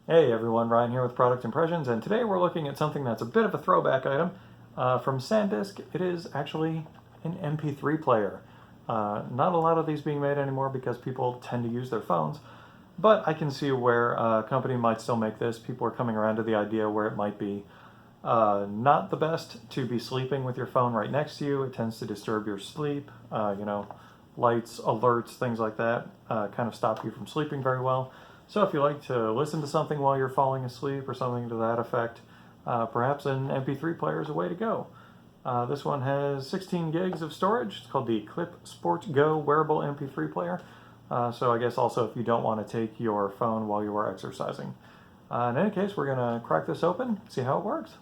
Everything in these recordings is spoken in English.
Hey everyone, Ryan here with Product Impressions, and today we're looking at something that's a bit of a throwback item from Sandisk. It is actually an MP3 player. Not a lot of these being made anymore because people tend to use their phones, but I can see where a company might still make this. People are coming around to the idea where it might be not the best to be sleeping with your phone right next to you. It tends to disturb your sleep. Lights, alerts, things like that kind of stop you from sleeping very well. So if you like to listen to something while you're falling asleep or something to that effect, perhaps an MP3 player is a way to go. This one has 16 gigs of storage. It's called the Clip Sport Go wearable MP3 player. So I guess also if you don't want to take your phone while you are exercising. In any case, we're going to crack this open, see how it works.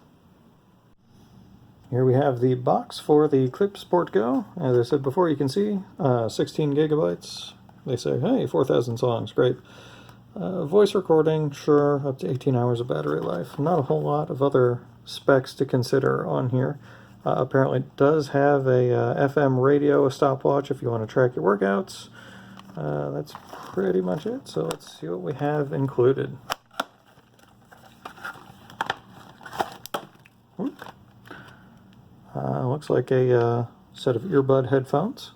Here we have the box for the Clip Sport Go. As I said before, you can see 16 gigabytes. They say, hey, 4,000 songs, great. Voice recording, sure, up to 18 hours of battery life. Not a whole lot of other specs to consider on here. Apparently it does have a FM radio, a stopwatch if you want to track your workouts. That's pretty much it, so let's see what we have included. Looks like a set of earbud headphones.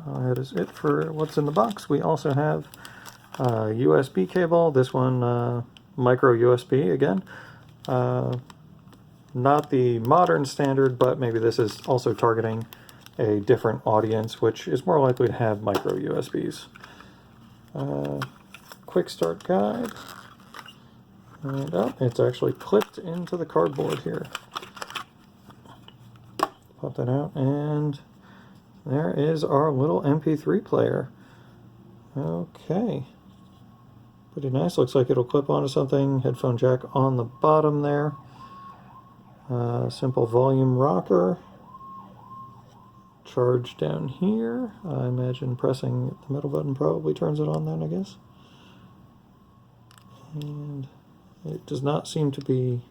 That is it for what's in the box. We also have a USB cable. This one micro USB again. Not the modern standard, but maybe this is also targeting a different audience, which is more likely to have micro USBs. Quick start guide. And it's actually clipped into the cardboard here. Pop that out, and there is our little MP3 player. Okay. Pretty nice. Looks like it'll clip onto something. Headphone jack on the bottom there. Simple volume rocker. Charge down here. I imagine pressing the middle button probably turns it on then, I guess. And it does not seem to be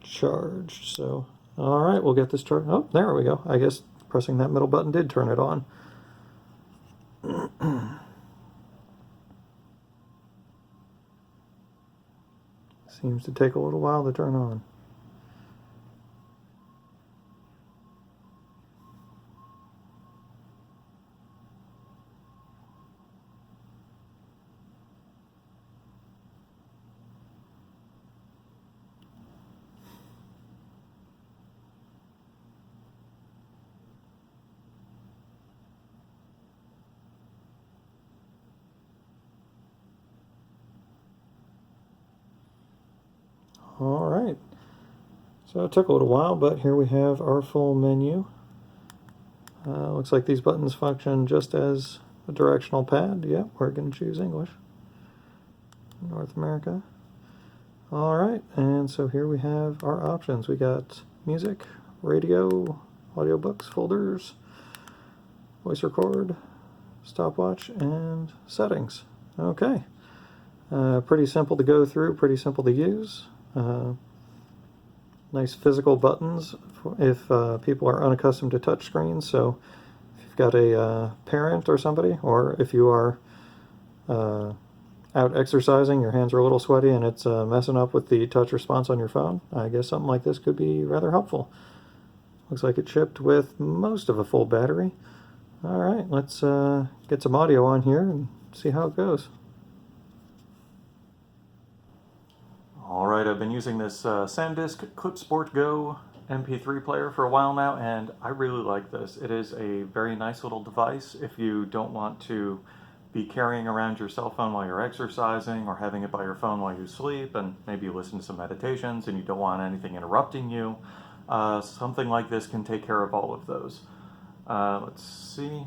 charged, so alright, we'll get this charged. Oh, there we go. I guess pressing that middle button did turn it on. Seems to take a little while to turn on. Alright, so it took a little while, but here we have our full menu. Looks like these buttons function just as a directional pad. Yep, we're going to choose English. North America. Alright, and so here we have our options. We got music, radio, audiobooks, folders, voice record, stopwatch, and settings. Okay. Pretty simple to go through, pretty simple to use. Nice physical buttons if people are unaccustomed to touch screens. So if you've got a parent or somebody, or if you are out exercising, your hands are a little sweaty and it's messing up with the touch response on your phone, I guess something like this could be rather helpful. Looks like it shipped with most of a full battery. Alright, let's get some audio on here and see how it goes. Alright, I've been using this Sandisk Clip Sport Go MP3 player for a while now, and I really like this. It is a very nice little device if you don't want to be carrying around your cell phone while you're exercising, or having it by your phone while you sleep, and maybe you listen to some meditations and you don't want anything interrupting you. Something like this can take care of all of those. Let's see,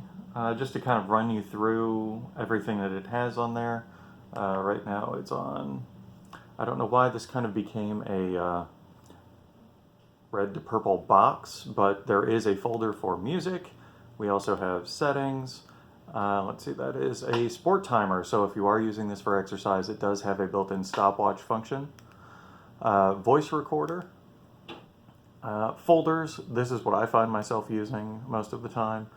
just to kind of run you through everything that it has on there. Right now it's on, I don't know why this kind of became a red to purple box, but there is a folder for music. We also have settings. Let's see, that is a sport timer, so if you are using this for exercise, it does have a built-in stopwatch function. Voice recorder. Folders, this is what I find myself using most of the time.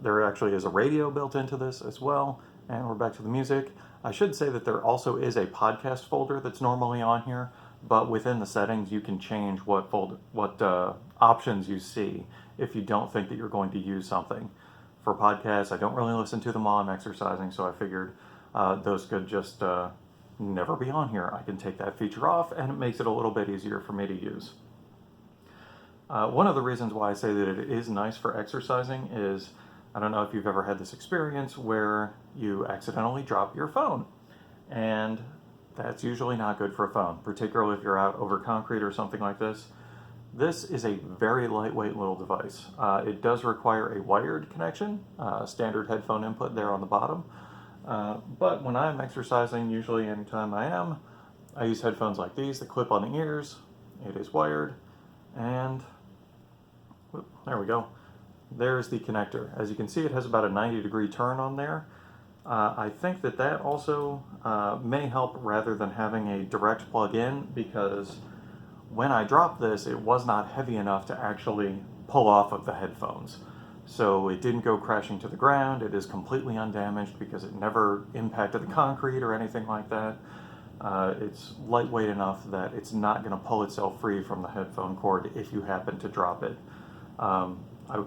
There actually is a radio built into this as well, And we're back to the music. I should say that there also is a podcast folder that's normally on here, but within the settings you can change what options you see if you don't think that you're going to use something. For podcasts, I don't really listen to them while I'm exercising, so I figured those could just never be on here. I can take that feature off, and it makes it a little bit easier for me to use. One of the reasons why I say that it is nice for exercising is, I don't know if you've ever had this experience where you accidentally drop your phone, and that's usually not good for a phone, particularly if you're out over concrete or something like this. This is a very lightweight little device. It does require a wired connection, standard headphone input there on the bottom, but when I'm exercising, usually anytime I am, I use headphones like these that clip on the ears. It is wired, and there we go. There's the connector. As you can see, it has about a 90-degree turn on there. I think that that also may help rather than having a direct plug-in, because when I dropped this, it was not heavy enough to actually pull off of the headphones. So it didn't go crashing to the ground. It is completely undamaged because it never impacted the concrete or anything like that. It's lightweight enough that it's not going to pull itself free from the headphone cord if you happen to drop it. I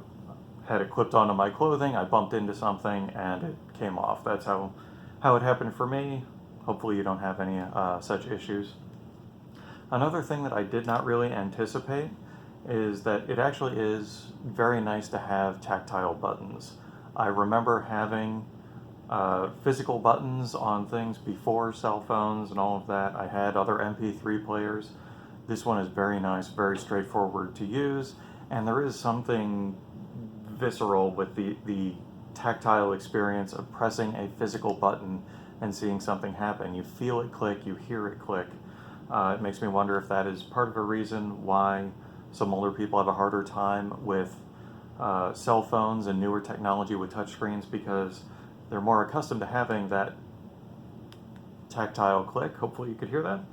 had it clipped onto my clothing, I bumped into something, and it came off. That's how it happened for me. Hopefully you don't have any such issues. Another thing that I did not really anticipate is that it actually is very nice to have tactile buttons. I remember having physical buttons on things before cell phones and all of that. I had other MP3 players. This one is very nice, very straightforward to use, and there is something visceral with the tactile experience of pressing a physical button and seeing something happen. You feel it click, you hear it click. It makes me wonder if that is part of a reason why some older people have a harder time with cell phones and newer technology with touchscreens, because they're more accustomed to having that tactile click. Hopefully you could hear that.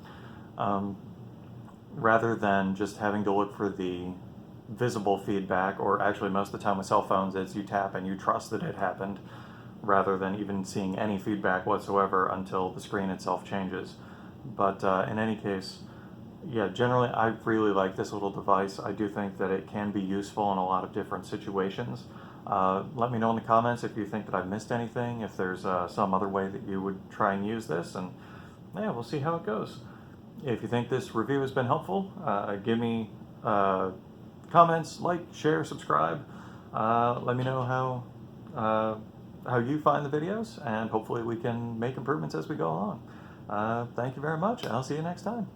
Rather than just having to look for the visible feedback, or actually most of the time with cell phones it's you tap and you trust that it happened, rather than even seeing any feedback whatsoever until the screen itself changes. But in any case, yeah, generally I really like this little device. I do think that it can be useful in a lot of different situations. Let me know in the comments if you think that I've missed anything, if there's some other way that you would try and use this, and yeah, we'll see how it goes. If you think this review has been helpful, give me comments, like, share, subscribe. Let me know how you find the videos, and hopefully we can make improvements as we go along. Thank you very much, and I'll see you next time.